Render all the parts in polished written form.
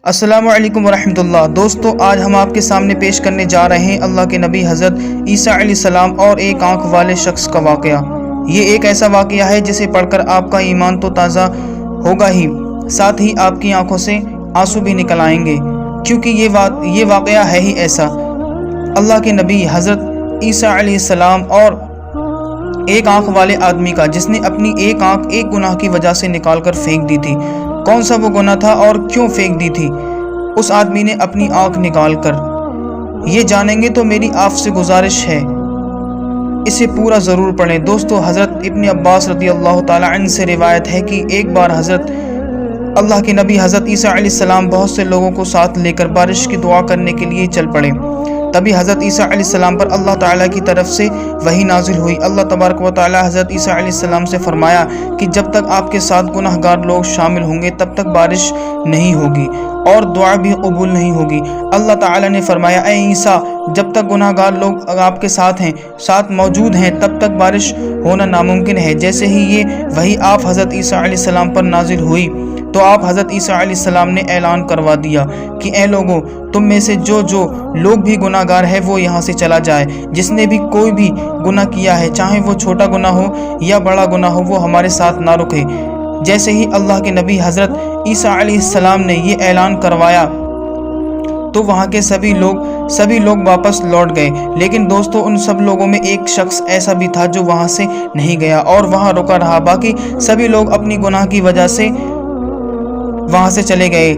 السلام علیکم ورحمۃ اللہ۔ دوستو، آج ہم آپ کے سامنے پیش کرنے جا رہے ہیں اللہ کے نبی حضرت عیسیٰ علیہ السلام اور ایک آنکھ والے شخص کا واقعہ۔ یہ ایک ایسا واقعہ ہے جسے پڑھ کر آپ کا ایمان تو تازہ ہوگا ہی، ساتھ ہی آپ کی آنکھوں سے آنسو بھی نکل آئیں گے، کیونکہ یہ واقعہ ہے ہی ایسا۔ اللہ کے نبی حضرت عیسیٰ علیہ السلام اور ایک آنکھ والے آدمی کا، جس نے اپنی ایک آنکھ ایک گناہ کی وجہ سے نکال کر پھینک دی تھی۔ کون سا وہ گناہ تھا اور کیوں پھینک دی تھی اس آدمی نے اپنی آنکھ نکال کر؟ یہ جانیں گے تو میری آپ سے گزارش ہے اسے پورا ضرور پڑھیں۔ دوستو، حضرت ابن عباس رضی اللہ تعالیٰ عنہ سے روایت ہے کہ ایک بار حضرت اللہ کے نبی حضرت عیسیٰ علیہ السلام بہت سے لوگوں کو ساتھ لے کر بارش کی دعا کرنے کے لیے چل پڑے۔ تبھی حضرت عیسیٰ علیہ السلام پر اللہ تعالیٰ کی طرف سے وحی نازل ہوئی۔ اللہ تبارک و تعالیٰ حضرت عیسیٰ علیہ السلام سے فرمایا کہ جب تک آپ کے ساتھ گناہ گار لوگ شامل ہوں گے تب تک بارش نہیں ہوگی اور دعا بھی قبول نہیں ہوگی۔ اللہ تعالیٰ نے فرمایا، اے عیسیٰ، جب تک گناہ گار لوگ آپ کے ساتھ موجود ہیں تب تک بارش ہونا ناممکن ہے۔ جیسے ہی یہ وحی آپ حضرت عیسیٰ علیہ السلام پر نازل ہوئی تو آپ حضرت عیسیٰ علیہ السلام نے اعلان کروا دیا کہ اے لوگوں، تم میں سے جو لوگ بھی گناہ گار ہے وہ یہاں سے چلا جائے۔ جس نے بھی کوئی بھی گناہ کیا ہے، چاہے وہ چھوٹا گناہ ہو یا بڑا گناہ ہو، وہ ہمارے ساتھ نہ رکے۔ جیسے ہی اللہ کے نبی حضرت عیسیٰ علیہ السلام نے یہ اعلان کروایا تو وہاں کے سبھی لوگ واپس لوٹ گئے۔ لیکن دوستو، ان سب لوگوں میں ایک شخص ایسا بھی تھا جو وہاں سے نہیں گیا اور وہاں رکا رہا۔ باقی سبھی لوگ اپنی گناہ کی وجہ سے وہاں سے چلے گئے،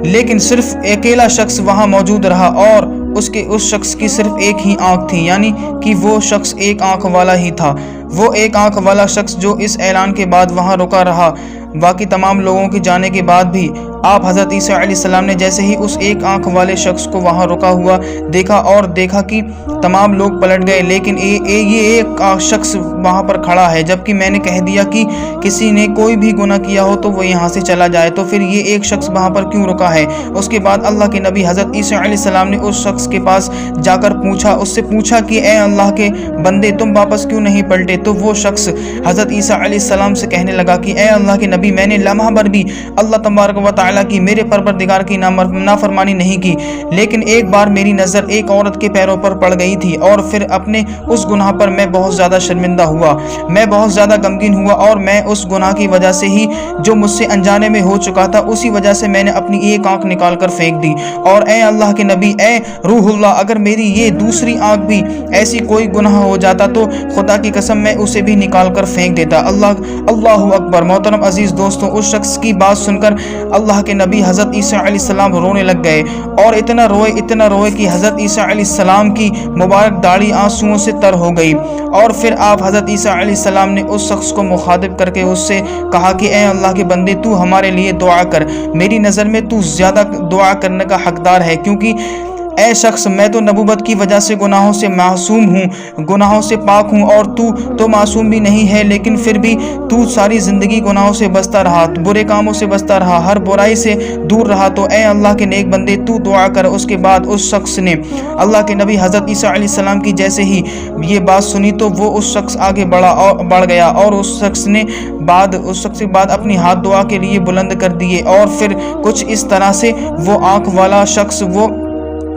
لیکن صرف اکیلا شخص وہاں موجود رہا اور اس شخص کی صرف ایک ہی آنکھ تھی، یعنی کہ وہ شخص ایک آنکھ والا ہی تھا۔ وہ ایک آنکھ والا شخص جو اس اعلان کے بعد وہاں رکا رہا۔ باقی تمام لوگوں کے جانے کے بعد بھی آپ حضرت عیسیٰ علیہ السلام نے جیسے ہی اس ایک آنکھ والے شخص کو وہاں رکا ہوا دیکھا کہ تمام لوگ پلٹ گئے، لیکن یہ ایک شخص وہاں پر کھڑا ہے۔ جبکہ میں نے کہہ دیا کہ کسی نے کوئی بھی گناہ کیا ہو تو وہ یہاں سے چلا جائے، تو پھر یہ ایک شخص وہاں پر کیوں رکا ہے؟ اس کے بعد اللہ کے نبی حضرت عیسیٰ علیہ السلام نے اس شخص کے پاس جا کر اس سے پوچھا کہ اے اللہ کے بندے، تم واپس کیوں نہیں پلٹے؟ تو وہ شخص حضرت عیسیٰ علیہ السلام سے کہنے لگا کہ اے اللہ کے نبی، میں نے لمحہ بھر بھی اللہ تبارک و تعالیٰ کی، میرے پروردگار کی نافرمانی نہیں کی، لیکن ایک بار میری نظر ایک عورت کے پیروں پر پڑ گئی تھی اور پھر اپنے اس گناہ پر میں بہت زیادہ شرمندہ ہوا، میں بہت زیادہ غمگین ہوا اور میں اس گناہ کی وجہ سے ہی جو مجھ سے انجانے میں ہو چکا تھا، اسی وجہ سے میں نے اپنی ایک آنکھ نکال کر پھینک دی۔ اور اے اللہ کے نبی، اے روح اللہ، اگر میری یہ دوسری آنکھ بھی ایسی کوئی گناہ ہو جاتا تو خدا کی قسم میں اسے بھی نکال کر پھینک دیتا۔ اللہ اکبر۔ محترم عزیز دوستوں، اس شخص کی بات سن کر اللہ کے نبی حضرت عیسیٰ علیہ السلام رونے لگ گئے اور اتنا روئے کہ حضرت عیسیٰ علیہ السلام کی مبارک داڑھی آنسوؤں سے تر ہو گئی۔ اور پھر آپ حضرت عیسیٰ علیہ السلام نے اس شخص کو مخاطب کر کے اس سے کہا کہ اے اللہ کے بندے، تو ہمارے لیے دعا کر، میری نظر میں تو زیادہ دعا کرنے کا حقدار ہے، کیونکہ اے شخص، میں تو نبوت کی وجہ سے گناہوں سے معصوم ہوں، گناہوں سے پاک ہوں، اور تو معصوم بھی نہیں ہے، لیکن پھر بھی تو ساری زندگی گناہوں سے بچتا رہا، برے کاموں سے بچتا رہا، ہر برائی سے دور رہا، تو اے اللہ کے نیک بندے، تو دعا کر۔ اس کے بعد اس شخص نے اللہ کے نبی حضرت عیسیٰ علیہ السلام کی جیسے ہی یہ بات سنی تو وہ اس شخص آگے بڑھ گیا اور اس شخص کے بعد اپنی ہاتھ دعا کے لیے بلند کر دیے، اور پھر کچھ اس طرح سے وہ آنکھ والا شخص، وہ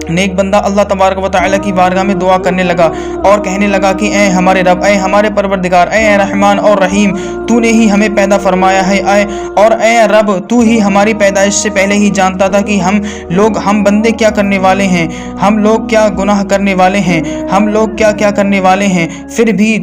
نیک بندہ اللہ تبارک و تعالیٰ کی بارگاہ میں دعا کرنے لگا اور کہنے لگا کہ اے ہمارے رب، اے ہمارے پروردگار، اے رحمان اور رحیم، تو نے ہی ہمیں پیدا فرمایا ہے، اے رب، تو ہی ہماری پیدائش سے پہلے ہی جانتا تھا کہ ہم بندے کیا کرنے والے ہیں، ہم لوگ کیا گناہ کرنے والے ہیں، ہم لوگ کیا کرنے والے ہیں، پھر بھی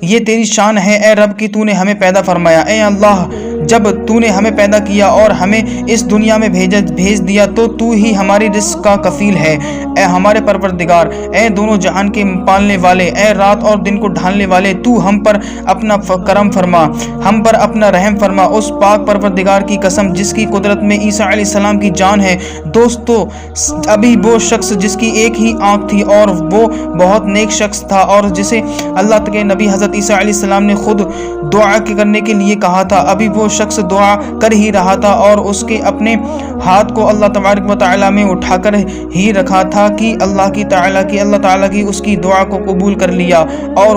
یہ تیری شان ہے اے رب کہ تو نے ہمیں پیدا فرمایا۔ اے اللہ، جب تو نے ہمیں پیدا کیا اور ہمیں اس دنیا میں بھیج دیا تو ہی ہماری رزق کا کفیل ہے۔ اے ہمارے پروردگار، اے دونوں جہان کے پالنے والے، اے رات اور دن کو ڈھالنے والے، تو ہم پر اپنا کرم فرما، ہم پر اپنا رحم فرما۔ اس پاک پروردگار کی قسم جس کی قدرت میں عیسیٰ علیہ السلام کی جان ہے۔ دوستو، ابھی وہ شخص جس کی ایک ہی آنکھ تھی اور وہ بہت نیک شخص تھا اور جسے اللہ کے نبی حضرت عیسیٰ علیہ السلام نے خود دعا کرنے کے لیے کہا تھا، ابھی وہ شخص دعا کر ہی رہا تھا اور اس کے اپنے ہاتھ کو اللہ تبارک و تعالیٰ میں اٹھا کر ہی رکھا تھا کہ اللہ تعالیٰ کی اس کی دعا کو قبول کر لیا اور